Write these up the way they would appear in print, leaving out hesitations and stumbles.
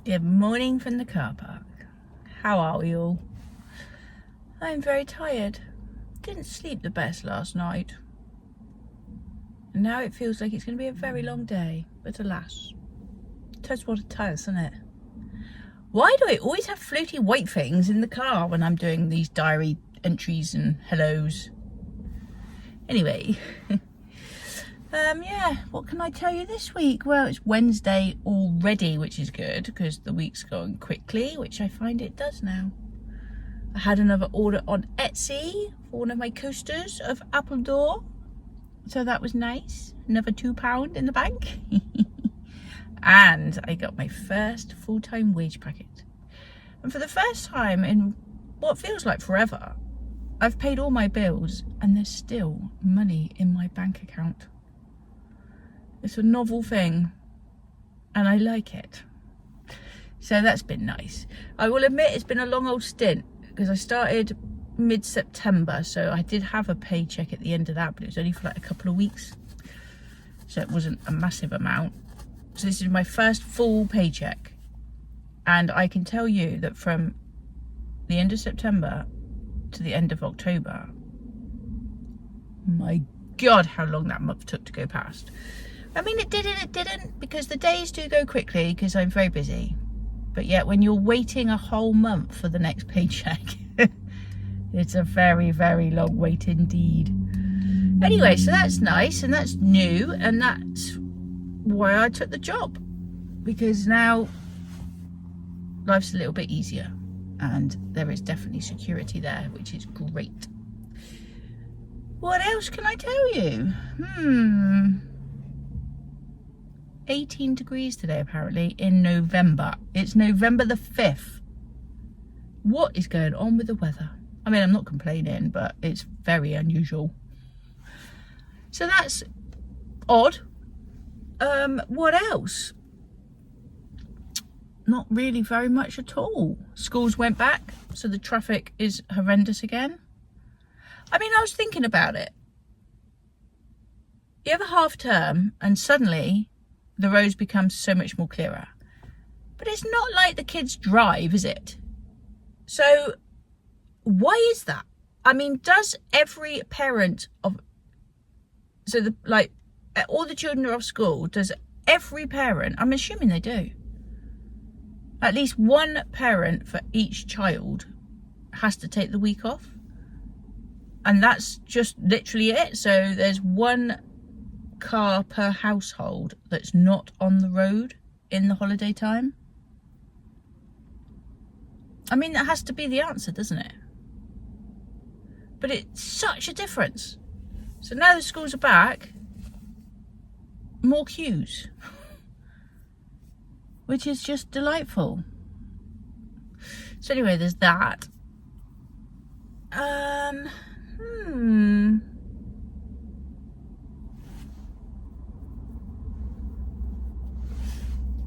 Good morning from the car park. How are we all? I'm very tired. Didn't sleep the best last night. And now it feels like it's going to be a very long day. But alas, that's what it does, isn't it? Why do I always have floaty white things in the car when I'm doing these diary entries and hellos? Anyway, yeah, what can I tell you this week? Well, it's Wednesday already, which is good because the week's going quickly, which I find it does now. I had another order on Etsy for one of my coasters of Appledore, so that was nice. Another £2 in the bank. And I got my first full-time wage packet. And for the first time in what feels like forever, I've paid all my bills and there's still money in my bank account. It's a novel thing and I like it. So that's been nice. I will admit it's been a long old stint because I started mid-September, so I did have a paycheck at the end of that, but it was only for like a couple of weeks. So it wasn't a massive amount. So this is my first full paycheck. And I can tell you that from the end of September to the end of October, my God, how long that month took to go past. I mean, it didn't, because the days do go quickly because I'm very busy. But yet when you're waiting a whole month for the next paycheck, it's a very, very long wait indeed. Anyway, so that's nice and that's new, and that's why I took the job, because now life's a little bit easier and there is definitely security there, which is great. What else can I tell you? 18 degrees today apparently in November. It's November the 5th. What is going on with the weather? I mean, I'm not complaining, but it's very unusual. So that's odd. What else? Not really very much at all. Schools went back, so the traffic is horrendous again. I mean, I was thinking about it. You have a half term and suddenly the roads become so much more clearer. But it's not like the kids drive, is it? So why is that? I mean, does every parent of, so the, like, all the children are off school, does every parent, I'm assuming they do, at least one parent for each child has to take the week off? And that's just literally it. So there's one car per household that's not on the road in the holiday time. I mean, that has to be the answer, doesn't it? But it's such a difference. So now the schools are back, more queues, which is just delightful. So anyway, there's that.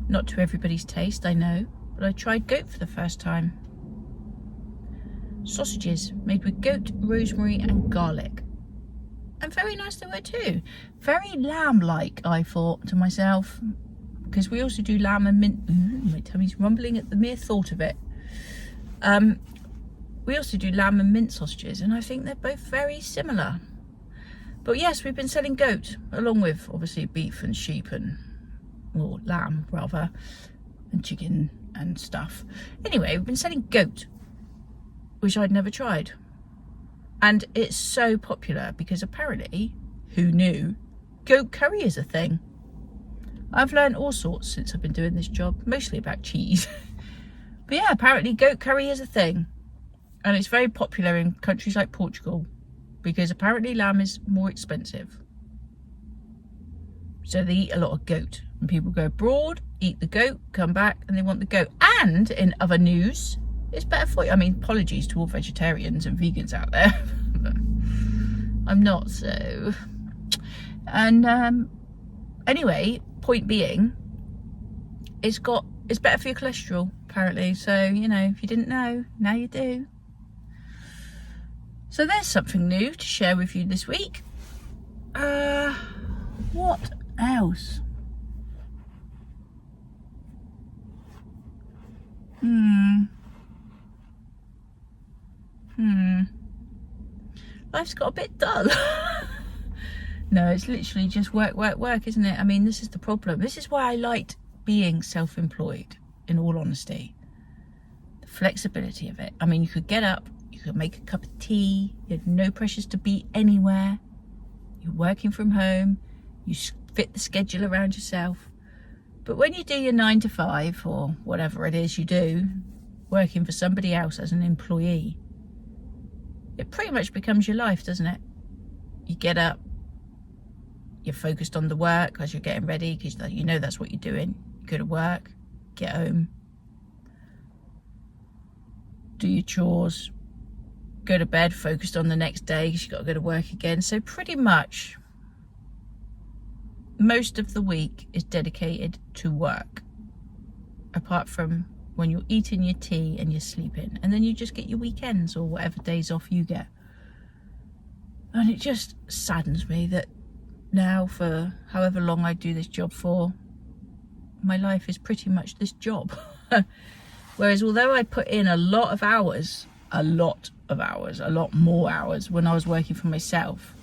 Not to everybody's taste, I know, but I tried goat for the first time. Sausages made with goat, rosemary and garlic. And very nice they were too. Very lamb-like, I thought to myself, because we also do lamb and mint. My tummy's rumbling at the mere thought of it. We also do lamb and mint sausages, and I think they're both very similar. But yes, we've been selling goat, along with obviously beef and sheep and, or lamb rather, and chicken and stuff. Anyway, we've been selling goat, which I'd never tried. And it's so popular because apparently, who knew, goat curry is a thing. I've learned all sorts since I've been doing this job, mostly about cheese. But yeah, apparently goat curry is a thing. And it's very popular in countries like Portugal because apparently lamb is more expensive. So they eat a lot of goat. And people go abroad, eat the goat, come back and they want the goat. And in other news, it's better for you. I mean, apologies to all vegetarians and vegans out there. But I'm not, so. And anyway, point being, it's better for your cholesterol, apparently. So, you know, if you didn't know, now you do. So there's something new to share with you this week. What else? Life's got a bit dull. No, it's literally just work, work, work, isn't it? I mean, this is the problem. This is why I liked being self-employed, in all honesty. The flexibility of it. I mean, you could get up, you could make a cup of tea, you had no pressures to be anywhere. You're working from home, you fit the schedule around yourself. But when you do your 9 to 5 or whatever it is you do, working for somebody else as an employee, it pretty much becomes your life, doesn't it? You get up, you're focused on the work as you're getting ready because you know that's what you're doing. You go to work, get home, do your chores, go to bed, focused on the next day because you've got to go to work again. So pretty much most of the week is dedicated to work, apart from when you're eating your tea and you're sleeping, and then you just get your weekends or whatever days off you get. And it just saddens me that now, for however long I do this job for, my life is pretty much this job. Whereas although I put in a lot of hours, a lot more hours when I was working for myself,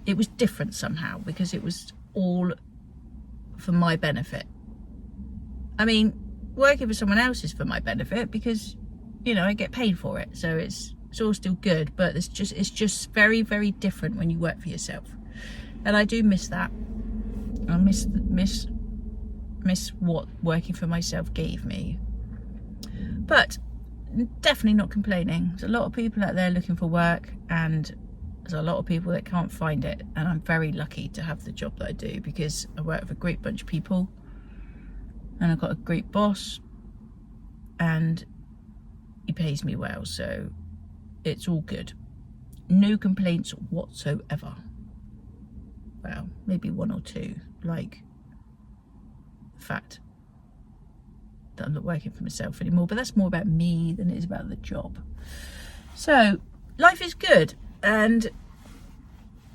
it was different somehow because it was all for my benefit. I mean, working for someone else is for my benefit because, you know, I get paid for it, so it's all still good, but it's just very, very different when you work for yourself. And I do miss that. I miss what working for myself gave me. But definitely not complaining. There's a lot of people out there looking for work, and there's a lot of people that can't find it, and I'm very lucky to have the job that I do because I work with a great bunch of people and I've got a great boss and he pays me well, so it's all good. No complaints whatsoever. Well, maybe one or two, like the fact that I'm not working for myself anymore, but that's more about me than it is about the job. So life is good, and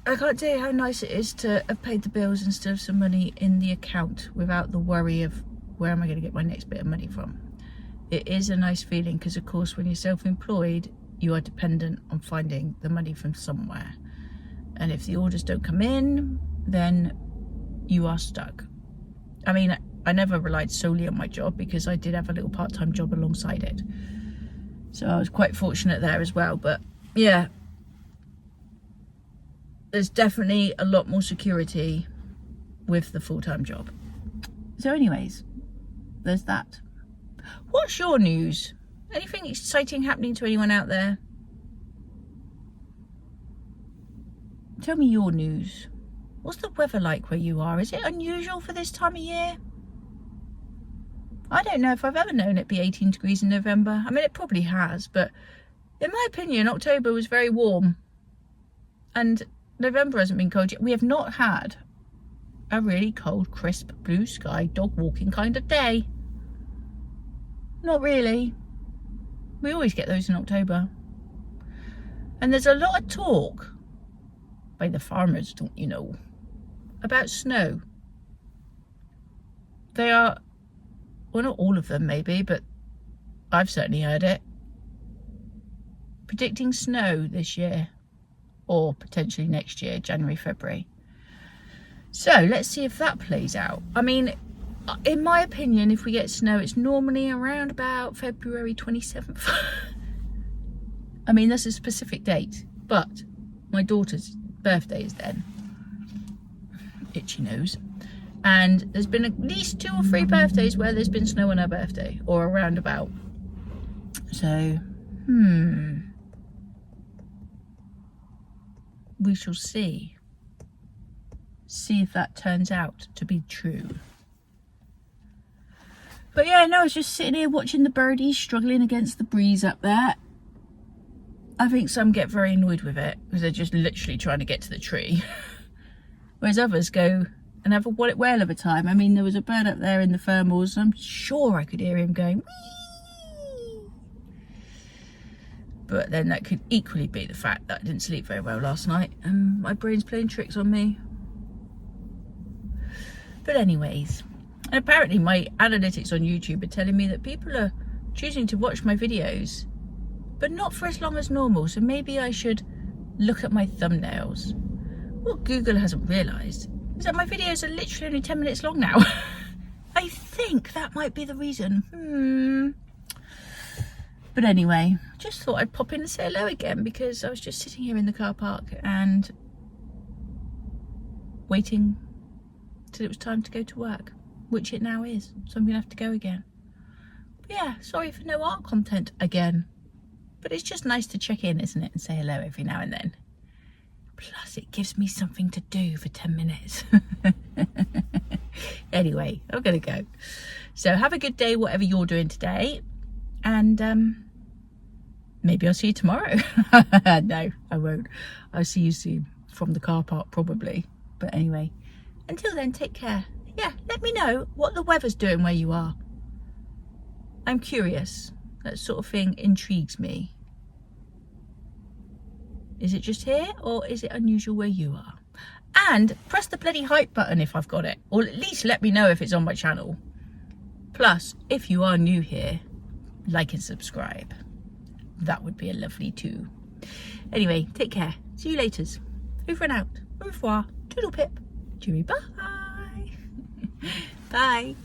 I can't tell you how nice it is to have paid the bills and still have some money in the account without the worry of where am I going to get my next bit of money from. It is a nice feeling because, of course, when you're self-employed, you are dependent on finding the money from somewhere. And if the orders don't come in, then you are stuck. I mean, I never relied solely on my job because I did have a little part-time job alongside it. So I was quite fortunate there as well. But yeah, there's definitely a lot more security with the full-time job. So anyways, there's that. What's your news? Anything exciting happening to anyone out there? Tell me your news. What's the weather like where you are? Is it unusual for this time of year? I don't know if I've ever known it be 18 degrees in November. I mean, it probably has, but in my opinion, October was very warm. And November hasn't been cold yet. We have not had a really cold, crisp, blue sky, dog walking kind of day. Not really. We always get those in October. And there's a lot of talk by the farmers, don't you know, about snow. They are, well, not all of them maybe, but I've certainly heard it, predicting snow this year, or potentially next year, January, February. So let's see if that plays out. I mean, in my opinion, if we get snow, it's normally around about February 27th. I mean, that's a specific date, but my daughter's birthday is then. Itchy nose. And there's been at least 2 or 3 birthdays where there's been snow on her birthday, or around about. So, we shall see. See if that turns out to be true. But yeah, no, I was just sitting here watching the birdies struggling against the breeze up there. I think some get very annoyed with it because they're just literally trying to get to the tree. Whereas others go and have a whale of a time. I mean, there was a bird up there in the thermals, and I'm sure I could hear him going, wee! But then that could equally be the fact that I didn't sleep very well last night and my brain's playing tricks on me. But anyways, and apparently my analytics on YouTube are telling me that people are choosing to watch my videos, but not for as long as normal. So maybe I should look at my thumbnails. What Google hasn't realised is that my videos are literally only 10 minutes long now. I think that might be the reason. But anyway, just thought I'd pop in and say hello again, because I was just sitting here in the car park and waiting till it was time to go to work, which it now is. So I'm gonna have to go again. But yeah, sorry for no art content again. But it's just nice to check in, isn't it? And say hello every now and then. Plus it gives me something to do for 10 minutes. Anyway, I'm gonna go. So have a good day, whatever you're doing today. And maybe I'll see you tomorrow. No, I won't. I'll see you soon from the car park probably. But anyway, until then, take care. Yeah, let me know what the weather's doing where you are. I'm curious. That sort of thing intrigues me. Is it just here, or is it unusual where you are? And press the bloody hype button if I've got it. Or at least let me know if it's on my channel. Plus, if you are new here, like and subscribe. That would be a lovely too. Anyway, take care. See you later. Over and out. Au revoir. Toodle pip. Cheery bye. Bye.